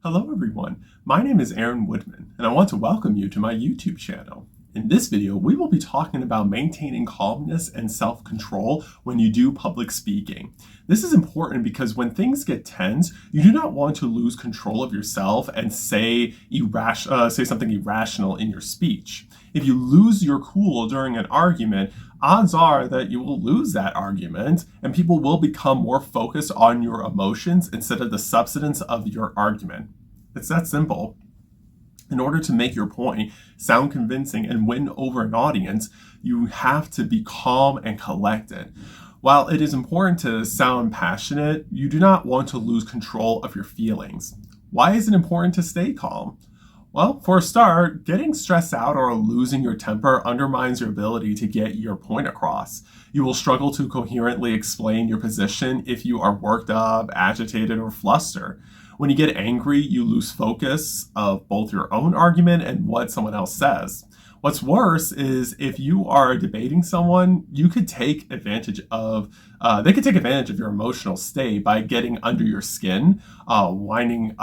Hello everyone, my name is Aaron Woodman, and I want to welcome you to my YouTube channel. In this video, we will be talking about maintaining calmness and self-control when you do public speaking. This is important because when things get tense, you do not want to lose control of yourself and say something irrational in your speech. If you lose your cool during an argument, odds are that you will lose that argument and people will become more focused on your emotions instead of the substance of your argument. It's that simple. In order to make your point sound convincing and win over an audience, you have to be calm and collected. While it is important to sound passionate, you do not want to lose control of your feelings. Why is it important to stay calm? Well, for a start, getting stressed out or losing your temper undermines your ability to get your point across. You will struggle to coherently explain your position if you are worked up, agitated, or flustered. When you get angry, you lose focus of both your own argument and what someone else says. What's worse is if you are debating someone, they could take advantage of your emotional state by getting under your skin, winding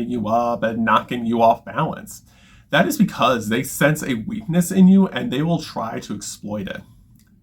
you up, and knocking you off balance. That is because they sense a weakness in you and they will try to exploit it.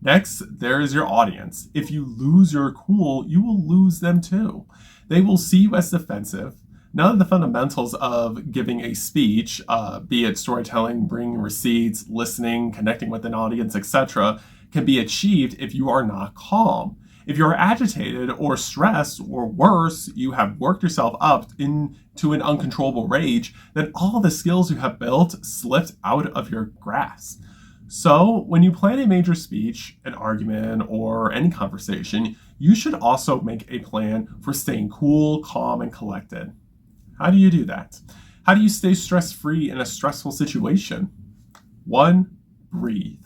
Next, there is your audience. If you lose your cool, you will lose them too. They will see you as defensive. None of the fundamentals of giving a speech, be it storytelling, bringing receipts, listening, connecting with an audience, etc., can be achieved if you are not calm. If you're agitated or stressed, or worse, you have worked yourself up into an uncontrollable rage, then all the skills you have built slipped out of your grasp. So, when you plan a major speech, an argument, or any conversation, you should also make a plan for staying cool, calm, and collected. How do you do that? How do you stay stress-free in a stressful situation? 1, breathe.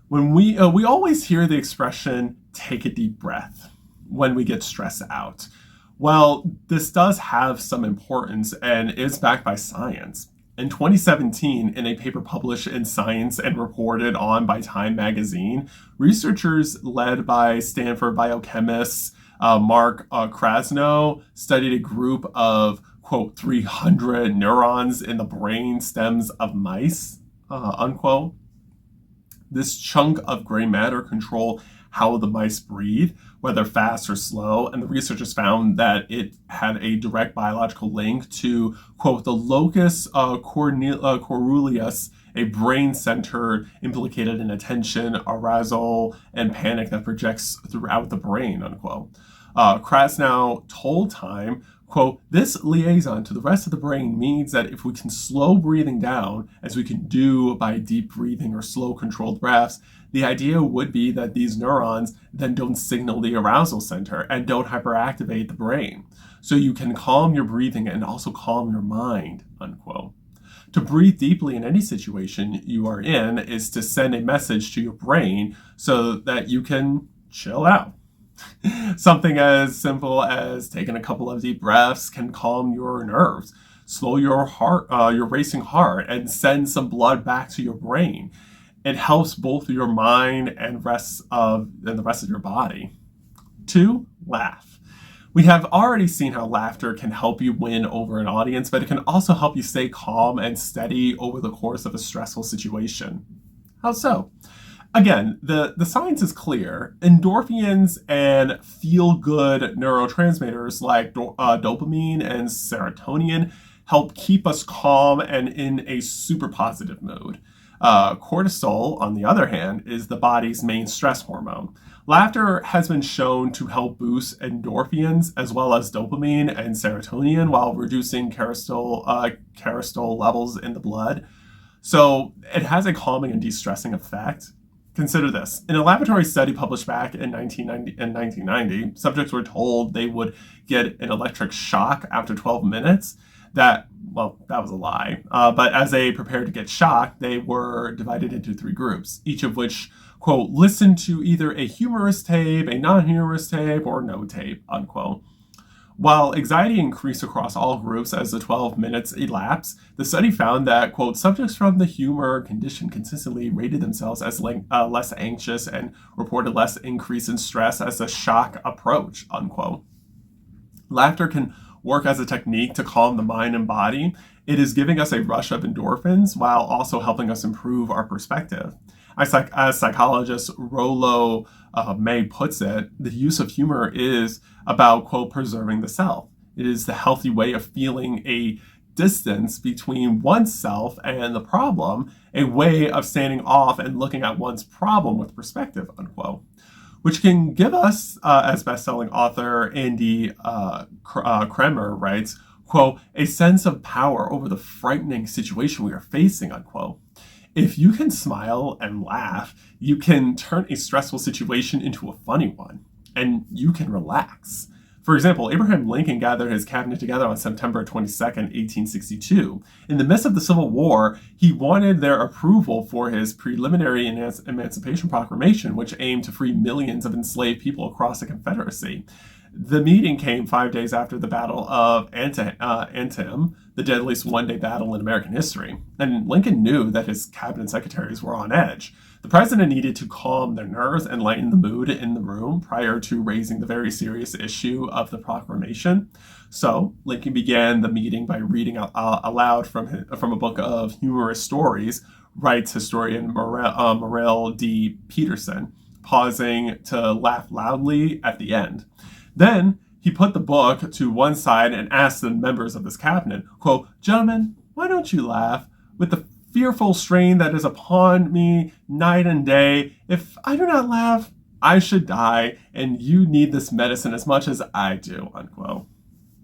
When we always hear the expression, take a deep breath, when we get stressed out. Well, this does have some importance and is backed by science. In 2017, in a paper published in Science and reported on by Time magazine, researchers led by Stanford biochemist Mark Krasno studied a group of, quote, 300 neurons in the brain stems of mice, unquote. This chunk of gray matter control how the mice breathe, whether fast or slow, and the researchers found that it had a direct biological link to, quote, the locus coeruleus, a brain center implicated in attention, arousal, and panic that projects throughout the brain, unquote. Krasnow told Time, quote, this liaison to the rest of the brain means that if we can slow breathing down, as we can do by deep breathing or slow controlled breaths, the idea would be that these neurons then don't signal the arousal center and don't hyperactivate the brain. So you can calm your breathing and also calm your mind, unquote. To breathe deeply in any situation you are in is to send a message to your brain so that you can chill out. Something as simple as taking a couple of deep breaths can calm your nerves, slow your heart, your racing heart, and send some blood back to your brain. It helps both your mind and the rest of your body. 2, laugh. We have already seen how laughter can help you win over an audience, but it can also help you stay calm and steady over the course of a stressful situation. How so? Again, the science is clear. Endorphins and feel-good neurotransmitters like dopamine and serotonin help keep us calm and in a super positive mood. Cortisol, on the other hand, is the body's main stress hormone. Laughter has been shown to help boost endorphins as well as dopamine and serotonin while reducing cortisol levels in the blood. So it has a calming and de-stressing effect. Consider this. In a laboratory study published back in 1990, subjects were told they would get an electric shock after 12 minutes. That was a lie. But as they prepared to get shocked, they were divided into 3 groups, each of which, quote, listened to either a humorous tape, a non-humorous tape, or no tape, unquote. While anxiety increased across all groups as the 12 minutes elapsed, the study found that, quote, subjects from the humor condition consistently rated themselves as less anxious and reported less increase in stress as the shock approached, unquote. Laughter can work as a technique to calm the mind and body, it is giving us a rush of endorphins while also helping us improve our perspective. As psychologist Rollo May puts it, the use of humor is about, quote, preserving the self. It is the healthy way of feeling a distance between oneself and the problem, a way of standing off and looking at one's problem with perspective, unquote, which can give us, as best-selling author Andy Kremer writes, quote, a sense of power over the frightening situation we are facing, unquote. If you can smile and laugh, you can turn a stressful situation into a funny one, and you can relax. For example, Abraham Lincoln gathered his cabinet together on September 22nd, 1862. In the midst of the Civil War, he wanted their approval for his preliminary Emancipation Proclamation, which aimed to free millions of enslaved people across the Confederacy. The meeting came 5 days after the Battle of Antietam, the deadliest one-day battle in American history, and Lincoln knew that his cabinet secretaries were on edge. The president needed to calm their nerves and lighten the mood in the room prior to raising the very serious issue of the proclamation. So Lincoln began the meeting by reading aloud from a book of humorous stories, writes historian Morel D. Peterson, pausing to laugh loudly at the end. Then he put the book to one side and asked the members of his cabinet, quote, gentlemen, why don't you laugh? With the fearful strain that is upon me night and day, if I do not laugh, I should die, and you need this medicine as much as I do, unquote.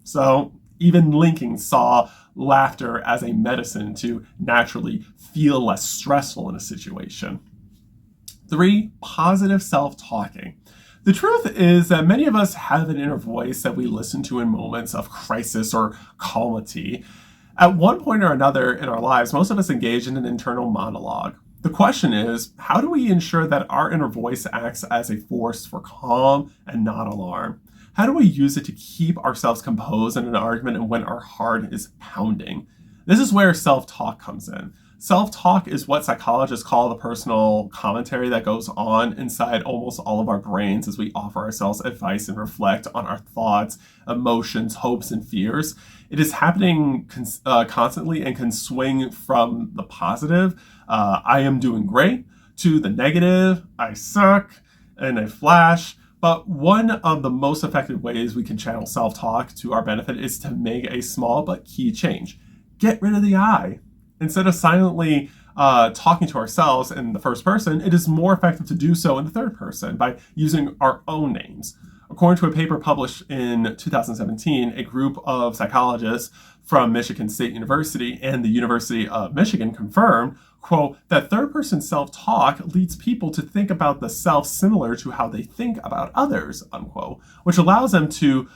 So even Lincoln saw laughter as a medicine to naturally feel less stressful in a situation. 3, positive self-talking. The truth is that many of us have an inner voice that we listen to in moments of crisis or calamity. At one point or another in our lives, most of us engage in an internal monologue. The question is, how do we ensure that our inner voice acts as a force for calm and not alarm? How do we use it to keep ourselves composed in an argument and when our heart is pounding? This is where self-talk comes in. Self-talk is what psychologists call the personal commentary that goes on inside almost all of our brains as we offer ourselves advice and reflect on our thoughts, emotions, hopes, and fears. It is happening constantly and can swing from the positive, I am doing great, to the negative, I suck, in a flash. But one of the most effective ways we can channel self-talk to our benefit is to make a small but key change. Get rid of the I. Instead of silently talking to ourselves in the first person, it is more effective to do so in the third person by using our own names. According to a paper published in 2017, a group of psychologists from Michigan State University and the University of Michigan confirmed, quote, that third-person self-talk leads people to think about the self similar to how they think about others, unquote, which allows them to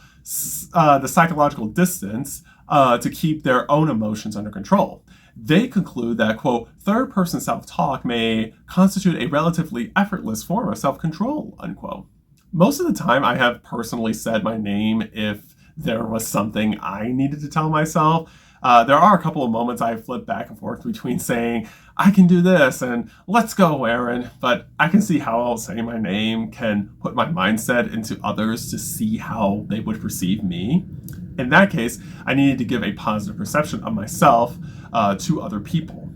the psychological distance to keep their own emotions under control. They conclude that, quote, third-person self-talk may constitute a relatively effortless form of self-control, unquote. Most of the time, I have personally said my name if there was something I needed to tell myself. There are a couple of moments I flip back and forth between saying, I can do this, and let's go, Aaron. But I can see how saying my name can put my mindset into others to see how they would perceive me. In that case, I needed to give a positive perception of myself to other people.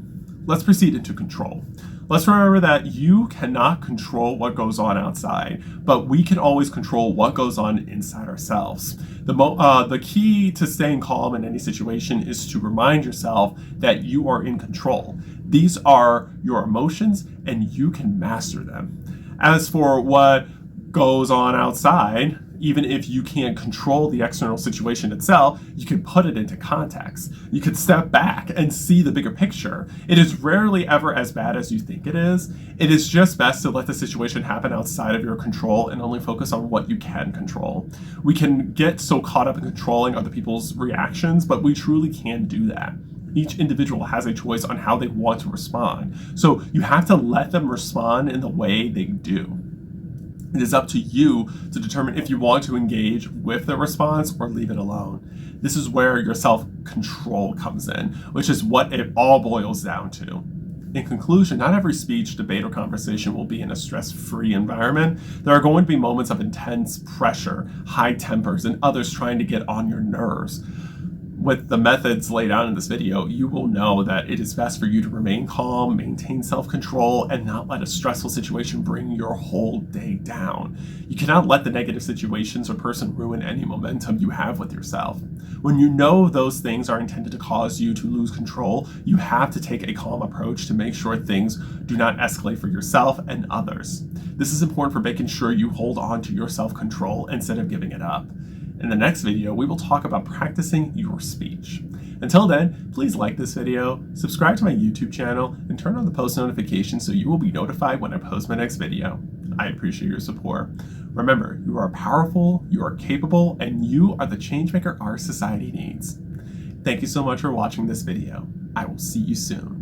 Let's proceed into control. Let's remember that you cannot control what goes on outside, but we can always control what goes on inside ourselves. The key to staying calm in any situation is to remind yourself that you are in control. These are your emotions, and you can master them. As for what goes on outside, even if you can't control the external situation itself, you can put it into context. You can step back and see the bigger picture. It is rarely ever as bad as you think it is. It is just best to let the situation happen outside of your control and only focus on what you can control. We can get so caught up in controlling other people's reactions, but we truly can't do that. Each individual has a choice on how they want to respond. So you have to let them respond in the way they do. It is up to you to determine if you want to engage with the response or leave it alone. This is where your self-control comes in, which is what it all boils down to. In conclusion, not every speech, debate, or conversation will be in a stress-free environment. There are going to be moments of intense pressure, high tempers, and others trying to get on your nerves. With the methods laid out in this video, you will know that it is best for you to remain calm, maintain self-control, and not let a stressful situation bring your whole day down. You cannot let the negative situations or person ruin any momentum you have with yourself. When you know those things are intended to cause you to lose control, you have to take a calm approach to make sure things do not escalate for yourself and others. This is important for making sure you hold on to your self-control instead of giving it up. In the next video, we will talk about practicing your speech. Until then, please like this video, subscribe to my YouTube channel, and turn on the post notifications so you will be notified when I post my next video. I appreciate your support. Remember, you are powerful, you are capable, and you are the changemaker our society needs. Thank you so much for watching this video. I will see you soon.